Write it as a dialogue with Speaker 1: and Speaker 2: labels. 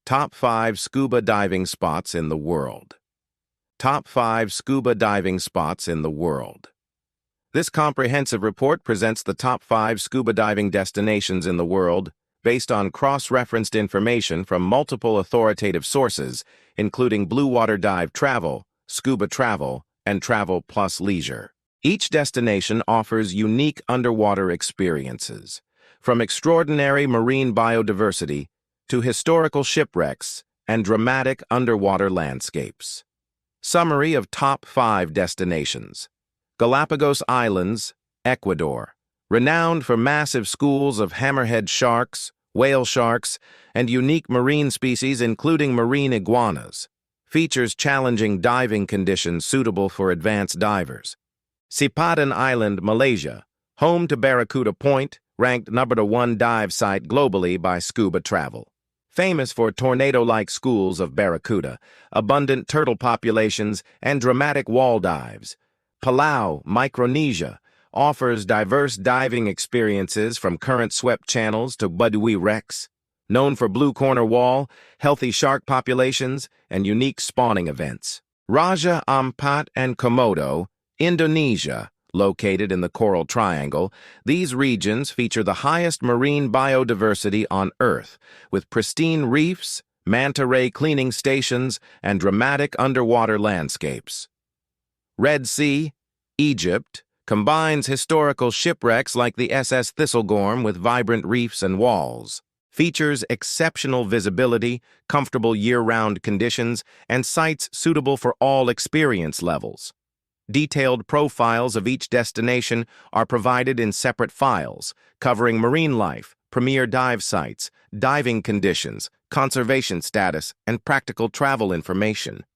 Speaker 1: Top 5 Scuba Diving Spots in the World. Top 5 Scuba Diving Spots in the World. This comprehensive report presents the top 5 scuba diving destinations in the world based on cross-referenced information from multiple authoritative sources, including Bluewater Dive Travel, SCUBA Travel, and Travel Plus Leisure. Each destination offers unique underwater experiences, from extraordinary marine biodiversity to historical shipwrecks and dramatic underwater landscapes. Summary of top 5 destinations. Galapagos Islands, Ecuador. Renowned for massive schools of hammerhead sharks, whale sharks, and unique marine species including marine iguanas. Features challenging diving conditions suitable for advanced divers. Sipadan Island, Malaysia. Home to Barracuda Point, ranked #1 dive site globally by SCUBA Travel. Famous for tornado-like schools of barracuda, abundant turtle populations, and dramatic wall dives. Palau, Micronesia, offers diverse diving experiences from current-swept channels to shipwrecks. Known for blue corner wall, healthy shark populations, and unique spawning events. Raja Ampat and Komodo, Indonesia. Located in the Coral Triangle, these regions feature the highest marine biodiversity on Earth, with pristine reefs, manta ray cleaning stations, and dramatic underwater landscapes. Red Sea, Egypt, combines historical shipwrecks like the SS Thistlegorm with vibrant reefs and walls. Features exceptional visibility, comfortable year-round conditions, and sites suitable for all experience levels. Detailed profiles of each destination are provided in separate files, covering marine life, premier dive sites, diving conditions, conservation status, and practical travel information.